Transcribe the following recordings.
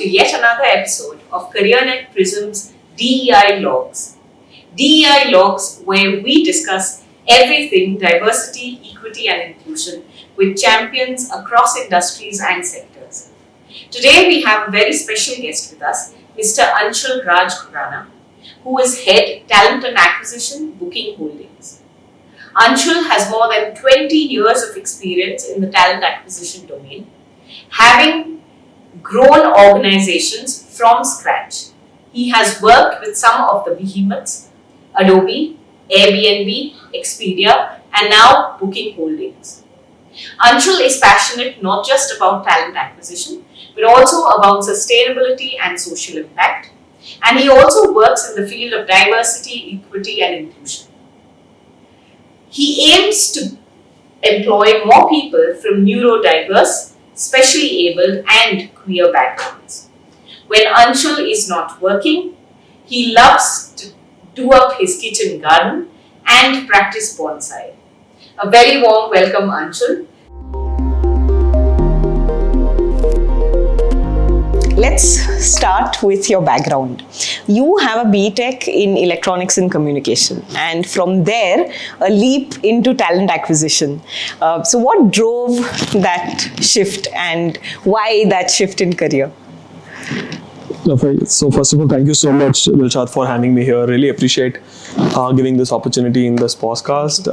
to yet another episode of CareerNet Prism's DEI-LOGS. DEI-LOGS, where we discuss everything diversity, equity and inclusion with champions across industries and sectors. Today we have a very special guest with us, Mr. Anshul Raj Khurana, who is Head Talent and Acquisition, Booking Holdings. Anshul has more than 20 years of experience in the talent acquisition domain, having grown organizations from scratch. He has worked with some of the behemoths, Adobe, Airbnb, Expedia, and now Booking Holdings. Anshul is passionate not just about talent acquisition, but also about sustainability and social impact. And he also works in the field of diversity, equity, and inclusion. He aims to employ more people from neurodiverse, specially abled, and queer backgrounds. When Anshul is not working, he loves to do up his kitchen garden and practice bonsai. A very warm welcome, Anshul. Let's start with your background. You have a B.Tech in Electronics and Communication, and from there, a leap into talent acquisition. So what drove that shift and why that shift in career? So first of all, thank you so much, Dilshad, for having me here. Really appreciate giving this opportunity in this podcast.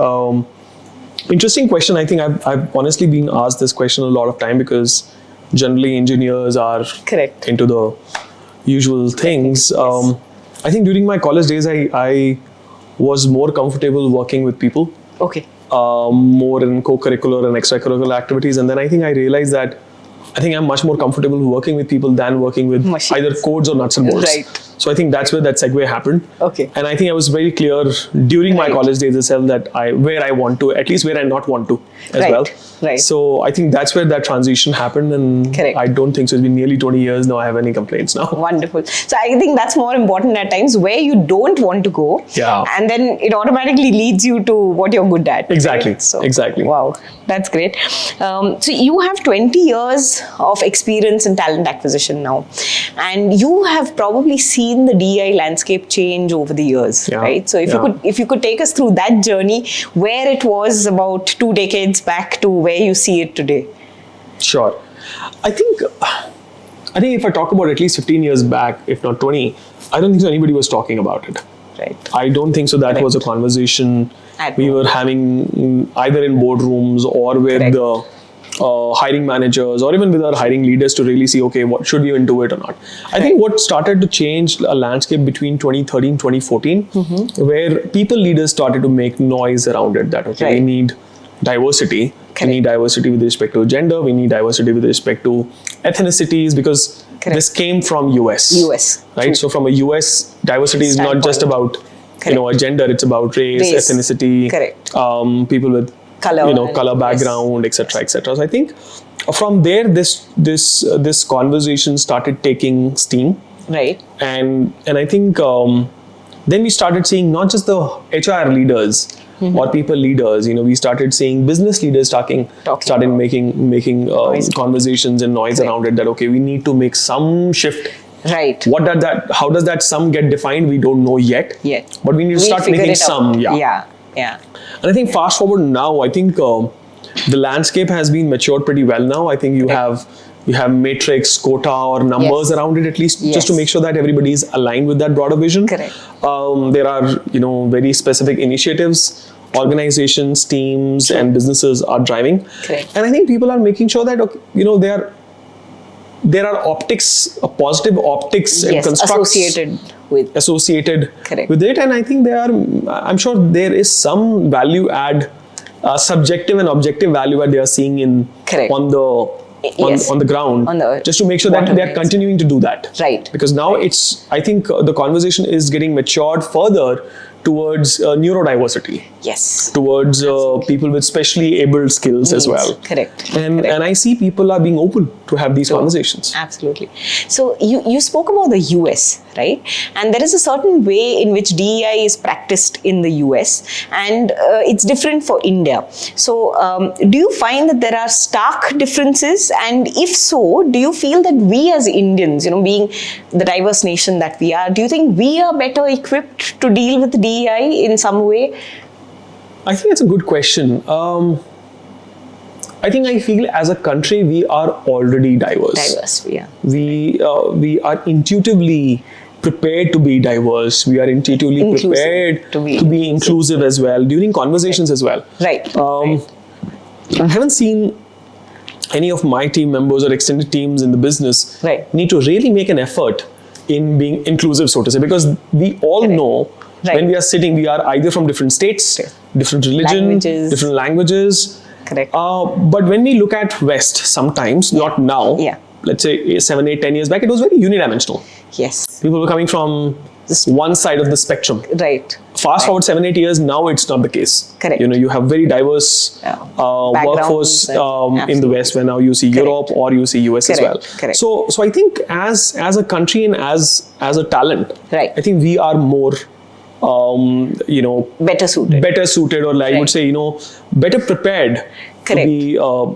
Interesting question. I think I've honestly been asked this question a lot of time because generally engineers are Correct. into the usual things. Yes. I think during my college days, I was more comfortable working with people. Okay. More in co-curricular and extracurricular activities. And then I think I realized that I think I'm much more comfortable working with people than working with Machines. either codes or nuts and bolts. Right. So I think that's where that segue happened. Okay. And I think I was very clear during my Right. college days itself that where I want to, at least where I not want to as Right. well. Right. So I think that's where that transition happened, and Correct. I don't think so. It's been nearly 20 years now. I have any complaints now. Wonderful. So I think that's more important at times where you don't want to go. Yeah. And then it automatically leads you to what you're good at. Exactly. Right? So, Exactly. Wow. That's great. So you have 20 years of experience in talent acquisition now. And you have probably seen the DEI landscape change over the years, Yeah. right? So if you could take us through that journey, where it was about 2 decades back to where you see it today. Sure. I think if I talk about at least 15 years back, if not 20, I don't think so anybody was talking about it. Right. I don't think so that Correct. was a conversation At we all. were having either in boardrooms or with Correct. the hiring managers or even with our hiring leaders to really see, okay, what should we even do it or not. I think what started to change a landscape between 2013, 2014, where people leaders started to make noise around it that, okay, we Right. need diversity. Correct. We need diversity with respect to gender. We need diversity with respect to ethnicities because Correct. this came from US. US. Right? True. So from a US, diversity is not just Standpoint. about Correct. a gender. It's about race, Race. ethnicity, Correct. people with Color. color background, etc., etc. So I think from there, this conversation started taking steam, Right. and I think then we started seeing not just the HR leaders or people leaders. We started seeing business leaders started Talking making Noise. conversations and noise Correct. around it. That okay, we need to make some shift. Right. How does that sum get defined? We don't know yet. Yet. But we need to We'll start figure making it out. some. Yeah. Yeah. And I think fast forward now, I think the landscape has been matured pretty well now. I think you have matrix, quota or numbers Yes. around it at least, Yes. just to make sure that everybody is aligned with that broader vision. Correct. There are very specific initiatives, organizations, teams and businesses are driving. Correct. And I think people are making sure that there are optics, positive optics and Yes. constructs associated Correct. with it, and I think I'm sure there is some value add, subjective and objective value add they are seeing Correct. on the ground, just to make sure that they are continuing to do that. Right. Because now I think the conversation is getting matured further towards neurodiversity, Yes. towards people with specially abled skills as well. Correct. And I see people are being open to have these conversations. Absolutely. So you spoke about the US, right? And there is a certain way in which DEI is practiced in the US, and it's different for India. So do you find that there are stark differences? And if so, do you feel that we as Indians, being the diverse nation that we are, do you think we are better equipped to deal with DEI in some way? I think it's a good question. I feel as a country we are already diverse. Yeah. We are intuitively prepared to be diverse. We are intuitively prepared to be inclusive as well during conversations as well. Right. I haven't seen any of my team members or extended teams in the business need to really make an effort in being inclusive, so to say, because we all know when we are sitting, we are either from different states, different religion, different languages. Correct. But when we look at West, sometimes, not now, let's say 7, 8, 10 years back, it was very unidimensional. Yes. People were coming from one side of the spectrum. Right. Fast forward 7, 8 years, now it's not the case. Correct. You have very diverse workforce in the West, where now you see Europe or you see US as well. Correct. So I think as a country and as a talent, I think we are more better suited, or I would say, better prepared to be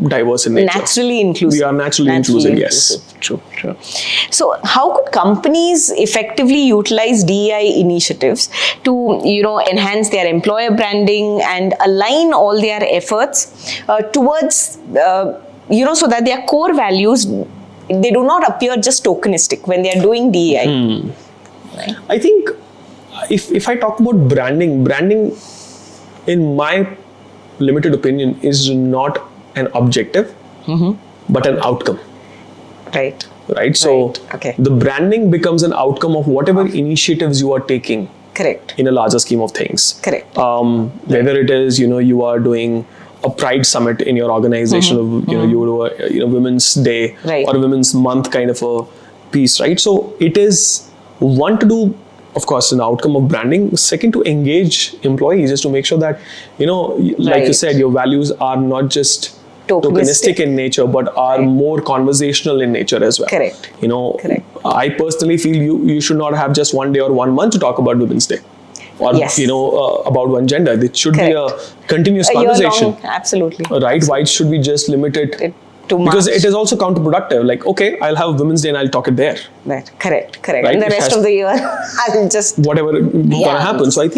diverse in nature. Naturally inclusive. We are naturally inclusive, yes. True. So how could companies effectively utilize DEI initiatives to, enhance their employer branding and align all their efforts towards, so that their core values, they do not appear just tokenistic when they are doing DEI? Right? I think if I talk about branding, in my limited opinion, is not an objective, but an outcome. Right. So the branding becomes an outcome of whatever initiatives you are taking. Correct. In a larger scheme of things. Correct. Whether it is, you are doing a Pride Summit in your organization, you do a Women's Day or a Women's Month kind of a piece, right? So it is one to do, of course, an outcome of branding. Second, to engage employees, just to make sure that, like you said, your values are not just tokenistic in nature, but are more conversational in nature as well. Correct. I personally feel you should not have just one day or 1 month to talk about Women's Day, or about one gender. It should be a continuous conversation. Absolutely. Right? Why should we just limit it? Because it is also counterproductive. Like, okay, I'll have Women's Day and I'll talk it there. Right. Correct. Right? And the rest of the year, I'll just whatever gonna happen. So I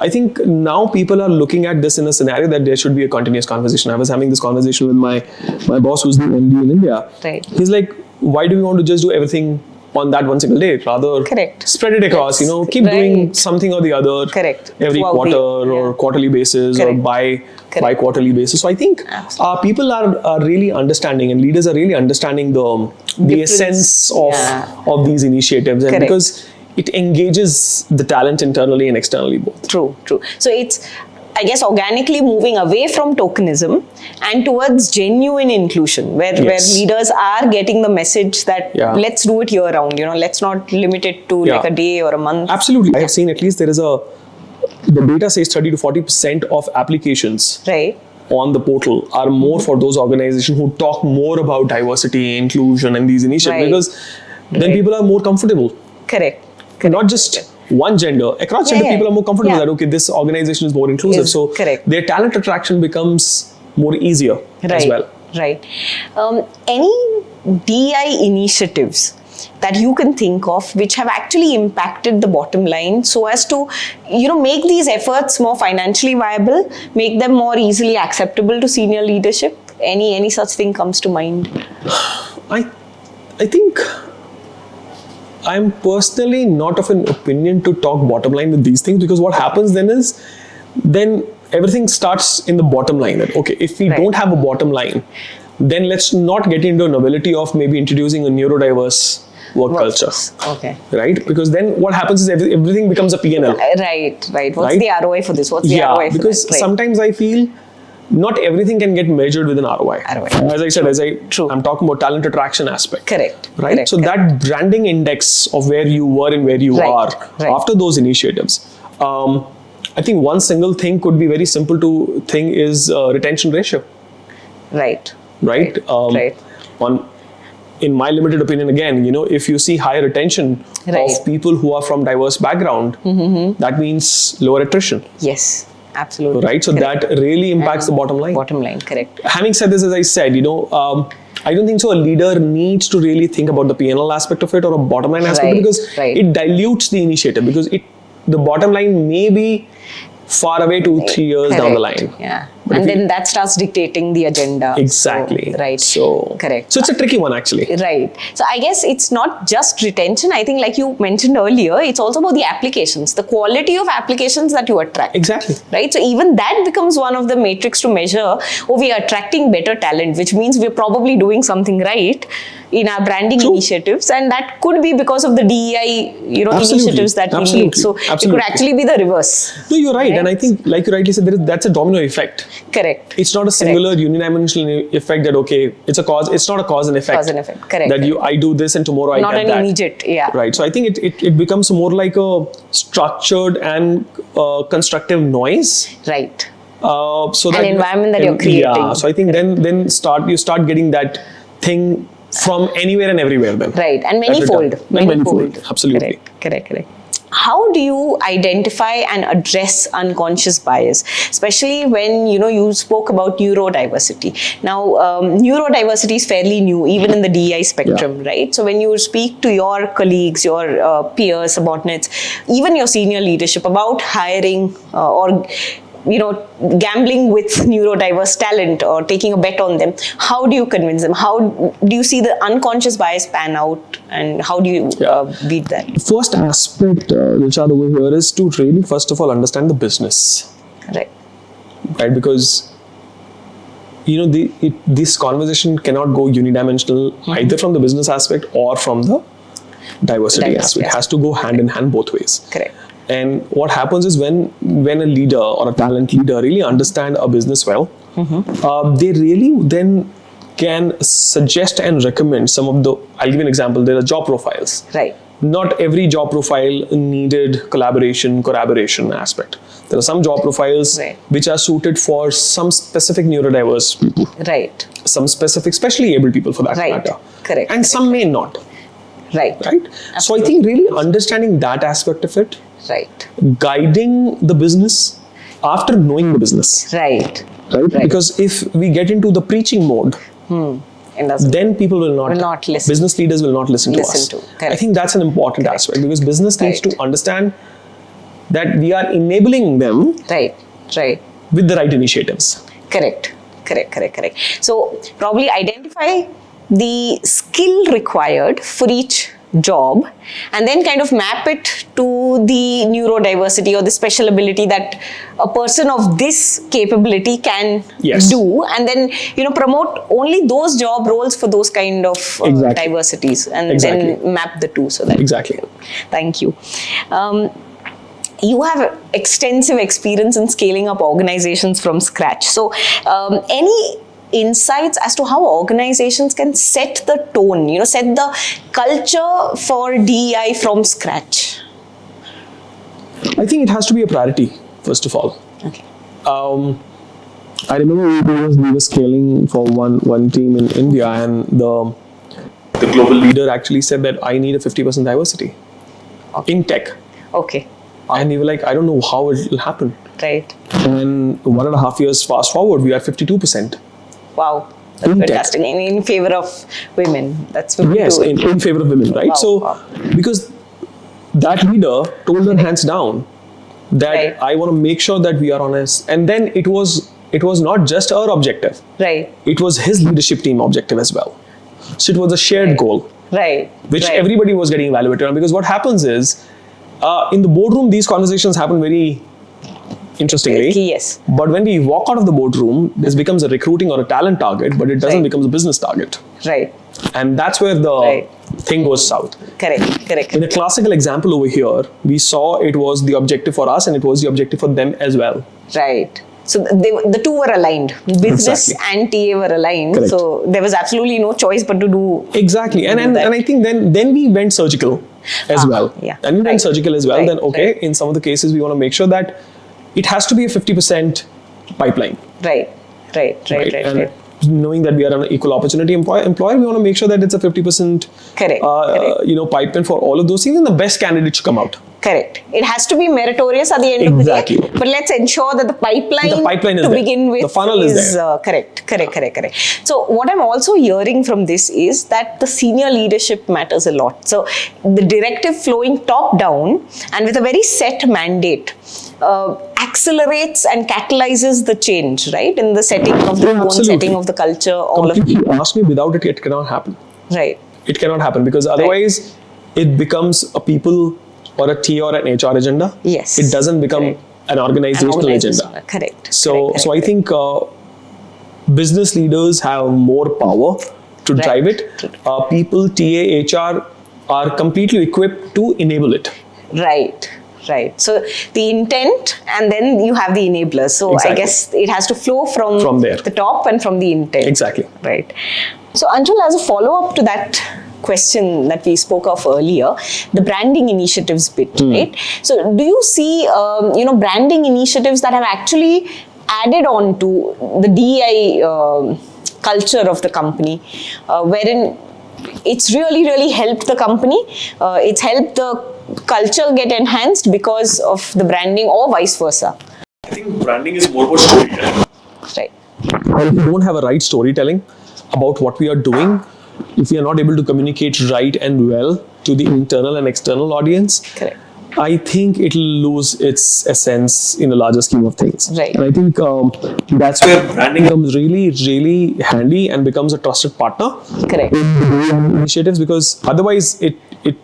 think now people are looking at this in a scenario that there should be a continuous conversation. I was having this conversation with my boss, who's the MD in India. Right. He's like, why do we want to just do everything on that one single day? Rather, spread it across. Keep doing something or the other. Every quarter or quarterly basis or bi-quarterly basis. So I think people are really understanding, and leaders are really understanding the essence of these initiatives, and because it engages the talent internally and externally both. True. So it's, I guess, organically moving away from tokenism and towards genuine inclusion, where leaders are getting the message that let's do it year round. Let's not limit it to like a day or a month. Absolutely. I have seen at least the data says 30 to 40% of applications on the portal are more for those organizations who talk more about diversity, inclusion, and these initiatives, because then people are more comfortable. Correct. Not just one gender, across gender, people are more comfortable that, okay, this organization is more inclusive. So their talent attraction becomes more easier as well. Right. Any DEI initiatives that you can think of which have actually impacted the bottom line so as to, make these efforts more financially viable, make them more easily acceptable to senior leadership? Any such thing comes to mind? I think I'm personally not of an opinion to talk bottom line with these things, because what happens then everything starts in the bottom line. That, okay, if we don't have a bottom line, then let's not get into a novelty of maybe introducing a neurodiverse work culture. Okay. Right? Because then what happens is everything becomes a P&L. Right. What's the ROI for this? What's the ROI for because that? Sometimes I feel not everything can get measured with an ROI. As I said, I'm talking about talent attraction aspect. Right? So that branding index of where you were and where you are after those initiatives, I think one single thing could be very simple to think is retention ratio. Right. Right? Right. In my limited opinion, again, if you see higher retention Right. of people who are from diverse background, that means lower attrition. Yes. Absolutely. Right? So Correct. that really impacts the bottom line. Bottom line, correct. Having said this, as I said, I don't think so. A leader needs to really think about the P&L aspect of it or a bottom line aspect Right, because right. it dilutes the initiative because the bottom line may be far away 2-3 years down the Correct. line. Yeah. But And if then that starts dictating the agenda. Exactly. So, right. So correct. So it's a tricky one actually. Right. So I guess it's not just retention. I think like you mentioned earlier, it's also about the applications, the quality of applications that you attract. Exactly. Right. So even that becomes one of the metrics to measure, we are attracting better talent, which means we're probably doing something right in our branding True. initiatives. And that could be because of the DEI, Absolutely. initiatives that we need. Absolutely. So it Absolutely. could actually be the reverse. No, you're right. Right. And I think, like you rightly said, that's a domino effect. Correct. It's not a singular unidimensional effect that, okay, it's not a cause and effect. Cause and effect. Correct. That I do this and tomorrow Not I get an that. immediate, yeah. Right. So I think it becomes more like a structured and constructive noise. Right. So An that environment that you're creating. Yeah. So I think then you start getting that thing from anywhere and everywhere then. Right. And That many-fold. return. Absolutely. Correct. How do you identify and address unconscious bias, especially when you spoke about neurodiversity? Now, neurodiversity is fairly new, even in the DEI spectrum, right? So when you speak to your colleagues, your peers, subordinates, even your senior leadership about hiring or gambling with neurodiverse talent or taking a bet on them, how do you convince them? How do you see the unconscious bias pan out, and how do you beat that? First aspect, Dilshad, over here is to really, first of all, understand the business. Right. Right? Because, this conversation cannot go unidimensional either from the business aspect or from the diversity aspect. It has to go hand in hand both ways. Correct. And what happens is when a leader or a talent leader really understand a business well, they really then can suggest and recommend some of the, I'll give you an example, there are job profiles. Right. Not every job profile needed collaboration aspect. There are some job profiles which are suited for some specific neurodiverse people. Right. Some specific, specially able people for that matter. Correct. And some may not. Right. So I think really understanding that aspect of it, right, guiding the business after knowing the business. Right. Because if we get into the preaching mode, then people will not listen. Business leaders will not listen to us. I think that's an important aspect because business needs to understand that we are enabling them with the right initiatives. Correct. So probably identify the skill required for each job and then kind of map it to the neurodiversity or the special ability that a person of this capability can do, and then promote only those job roles for those kind of diversities, and then map the two. So that Thank you. You have extensive experience in scaling up organizations from scratch. So any insights as to how organizations can set the tone, set the culture for DEI from scratch? I think it has to be a priority, first of all. Okay. I remember we were scaling for one team in India, and the global leader actually said that I need a 50% diversity in tech. Okay. And we were like, I don't know how it will happen. Right. And 1.5 years fast forward, we are 52%. Wow, that's fantastic. In favor of women, that's 52. Yes, in favor of women, right? Because that leader told them hands down that I want to make sure that we are honest. And then it was not just our objective. Right. It was his leadership team objective as well. So it was a shared goal. Which everybody was getting evaluated on. Because what happens is, in the boardroom, these conversations happen very interestingly. Yes. But when we walk out of the boardroom, this becomes a recruiting or a talent target, but it doesn't become a business target. Right. And that's where the thing goes south. Correct. In a classical example over here, we saw it was the objective for us and it was the objective for them as well. Right. So the two were aligned. Business and TA were aligned. Correct. So there was absolutely no choice but to do. Exactly. And I think then we went surgical as well. Yeah. And we went surgical as well. Then in some of the cases we want to make sure that it has to be a 50% pipeline. Right. And knowing that we are an equal opportunity employer, we want to make sure that it's a 50% Correct. pipeline for all of those things, and the best candidates should come out. Correct. It has to be meritorious at the end of the day. But let's ensure that the pipeline is to there. begin with The funnel is there. Correct. So what I'm also hearing from this is that the senior leadership matters a lot. So the directive flowing top down and with a very set mandate accelerates and catalyzes the change, right? In the setting of the tone, setting of the culture, all of it. You ask me, without it, it cannot happen. Right. It cannot happen because otherwise it becomes a people or a TA or an HR agenda. Yes. It doesn't become an organizational agenda. Correct. So I think business leaders have more power to drive it. People, TA, HR are completely equipped to enable it. Right. So the intent, and then you have the enablers. So I guess it has to flow from there, the top and from the intent. Exactly. Right. So Anshul, as a follow-up to that question that we spoke of earlier, the branding initiatives bit, right? So do you see, branding initiatives that have actually added on to the DEI culture of the company, wherein it's really helped the company, it's helped the culture get enhanced because of the branding, or vice versa? I think branding is more about storytelling. Right. Well, if we don't have a right storytelling about what we are doing, if we are not able to communicate right and well to the internal and external audience, correct, I think it'll lose its essence in the larger scheme of things. Right. And I think that's where branding becomes really handy and becomes a trusted partner. Correct. In initiatives, because otherwise it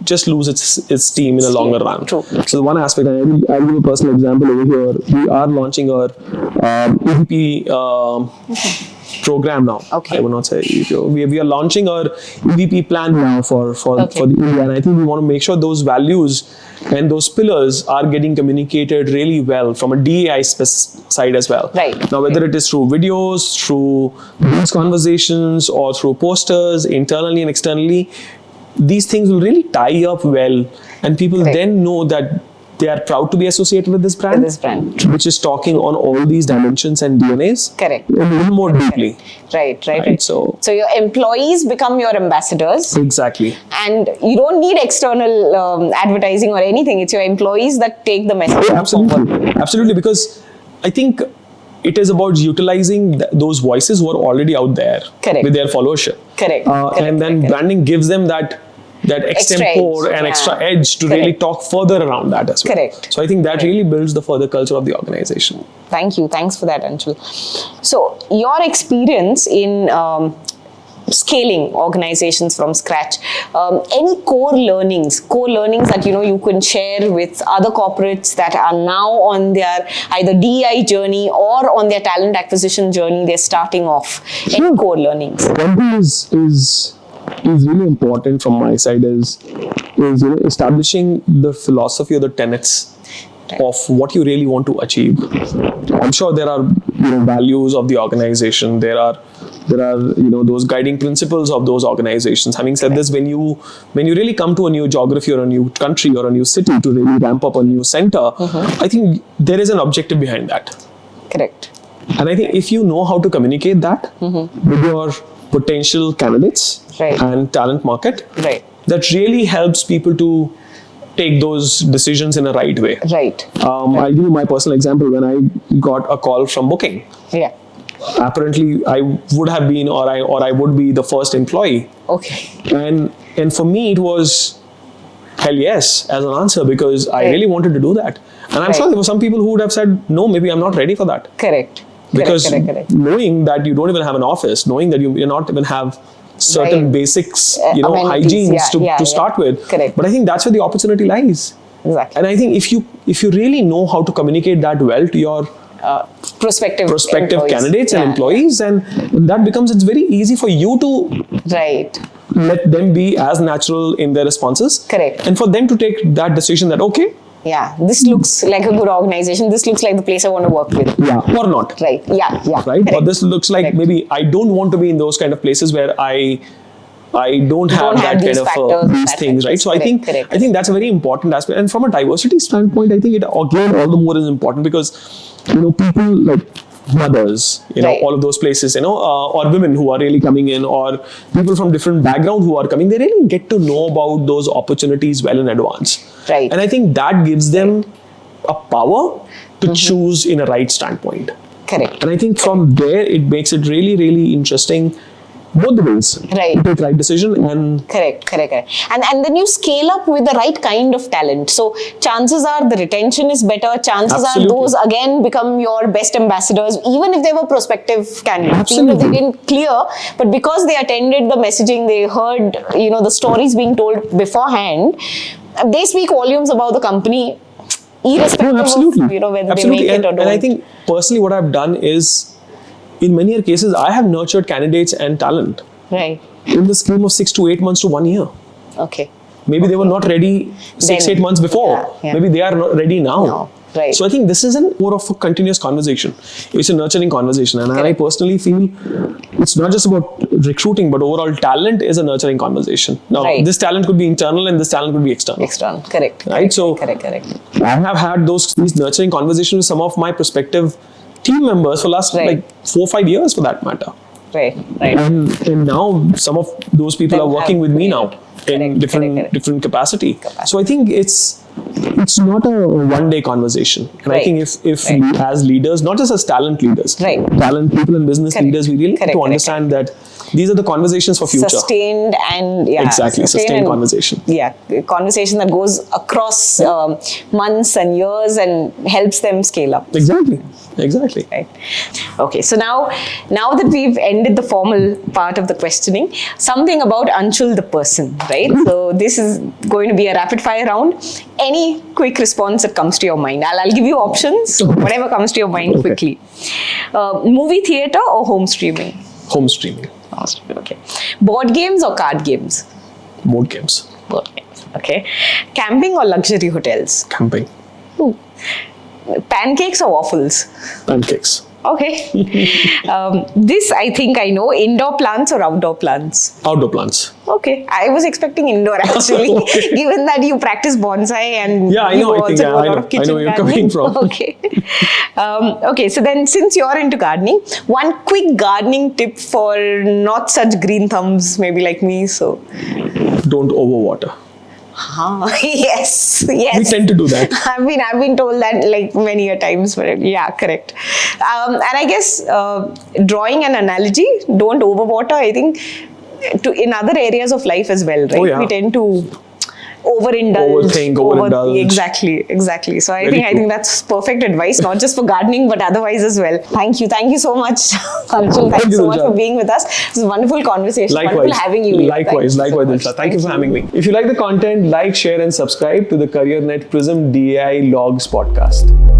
just loses its steam in a longer run. True. So the one aspect, I'll give a personal example over here. We are launching our EVP program now. Okay. I would not say we are launching our EVP plan now for the India, and I think we want to make sure those values and those pillars are getting communicated really well from a DEI side as well. Right. Now, whether it is through videos, through these conversations, or through posters internally and externally, these things will really tie up well, and people then know that they are proud to be associated with this brand, which is talking on all these dimensions and DNAs. Correct. A little more deeply. Right. So your employees become your ambassadors. Exactly. And you don't need external advertising or anything. It's your employees that take the message forward. Absolutely, because I think it is about utilizing those voices who are already out there with their followership. Correct. And then branding gives them that extempore and extra edge to really talk further around that as well. Correct. So I think that really builds the further culture of the organization. Thank you. Thanks for that, Anshul. So your experience in scaling organizations from scratch, any core learnings that you can share with other corporates that are now on their either DEI journey or on their talent acquisition journey, they're starting off. Any core learnings? One thing is really important from my side is establishing the philosophy or the tenets of what you really want to achieve. I'm sure there are values of the organization. There are those guiding principles of those organizations. Having said this, when you really come to a new geography or a new country or a new city to really ramp up a new center, I think there is an objective behind that. Correct. And I think if you know how to communicate that with your potential candidates and talent market, that really helps people to take those decisions in a right way. Right. I'll give you my personal example. When I got a call from Booking, apparently I would have been or I would be the first employee. Okay. And for me it was hell yes as an answer, because I really wanted to do that. And I'm sure there were some people who would have said, no, maybe I'm not ready for that. Correct. Because knowing that you don't even have an office, knowing that you not even have certain basics, hygienes to start with. Correct. But I think that's where the opportunity lies. Exactly. And I think if you really know how to communicate that well to your prospective candidates and employees, and that becomes, it's very easy for you to let them be as natural in their responses. Correct. And for them to take that decision that, okay, this looks like a good organization. This looks like the place I want to work with. Or not. Right. Right. Correct. Or this looks like maybe I don't want to be in those kind of places where I I don't have that these kind of factors, these that things, right? factors. So Correct. I think that's a very important aspect. And from a diversity standpoint, I think it again all the more is important because people like mothers, Right. all of those places, or women who are really coming in, or people from different backgrounds who are coming, they really get to know about those opportunities well in advance. Right. And I think that gives them a power to choose in a right standpoint. Correct. And I think from there, it makes it really, really interesting both the ways Right. to take right decision and Correct. And then you scale up with the right kind of talent. So chances are the retention is better. Chances Absolutely. are those again become your best ambassadors, even if they were prospective candidates, even if they Absolutely. didn't clear. But because they attended the messaging, they heard the stories being told beforehand, they speak volumes about the company, irrespective absolutely. of whether Absolutely. they make it or don't. And I think personally what I've done is, in many cases, I have nurtured candidates and talent Right. in the scheme of 6 to 8 months to 1 year. Okay. Maybe they were not ready 6, Then- 8 months before. Yeah. Maybe they are not ready now. No, right. So I think this isn't more of a continuous conversation. It's a nurturing conversation. And I Correct. personally feel it's not just about recruiting, but overall talent is a nurturing conversation. Now, Right. this talent could be internal and this talent could be external. External. Correct. Right? So Correct. I have had these nurturing conversations with some of my prospective team members for last Right. like 4 or 5 years for that matter. Right. And now some of those people Them are working have- with me now in Correct, different correct. different capacity. So I think it's not a one day conversation. And I Right, think if right. we as leaders, not just as talent leaders, Right. talent people and business Correct, leaders, we really need correct, to correct. understand that these are the conversations for future. Sustained and Exactly, sustained and- conversation. Yeah, conversation that goes across months and years and helps them scale up. Exactly. Right. Okay, so now that we've ended the formal part of the questioning, something about Anshul the person, right? So this is going to be a rapid fire round. Any quick response that comes to your mind. I'll give you options, whatever comes to your mind Okay. quickly. Movie theater or home streaming? Home streaming, Okay. Board games or card games? board games, Board games. Okay. Camping or luxury hotels? camping, Ooh. Pancakes or waffles? pancakes, Okay. This I think I know. Indoor plants or outdoor plants? outdoor plants. Okay. I was expecting indoor actually, Okay. given that you practice bonsai and Yeah, I you know, I also think, do yeah, a I lot know. of I kitchen know where you're gardening. coming from. Okay. Okay. So then, since you're into gardening, one quick gardening tip for not such green thumbs, maybe like me. So, Don't overwater. yes. We tend to do that. I've been told that like many a times, but yeah, correct. And I guess drawing an analogy, don't overwater. I think in other areas of life as well, right? Oh, yeah. We tend to overindulge. Overthink, overindulge. Exactly. So I Very true. think that's perfect advice, not just for gardening, but otherwise as well. Thank you so much, Anshul. Thank you so much Dilsha. for being with us. This is a wonderful conversation. Likewise. Wonderful having you here. Likewise, Thank you so much. Dilsha. Thank you for having me. If you like the content, like, share, and subscribe to the CareerNet Prism DEI-LOGS podcast.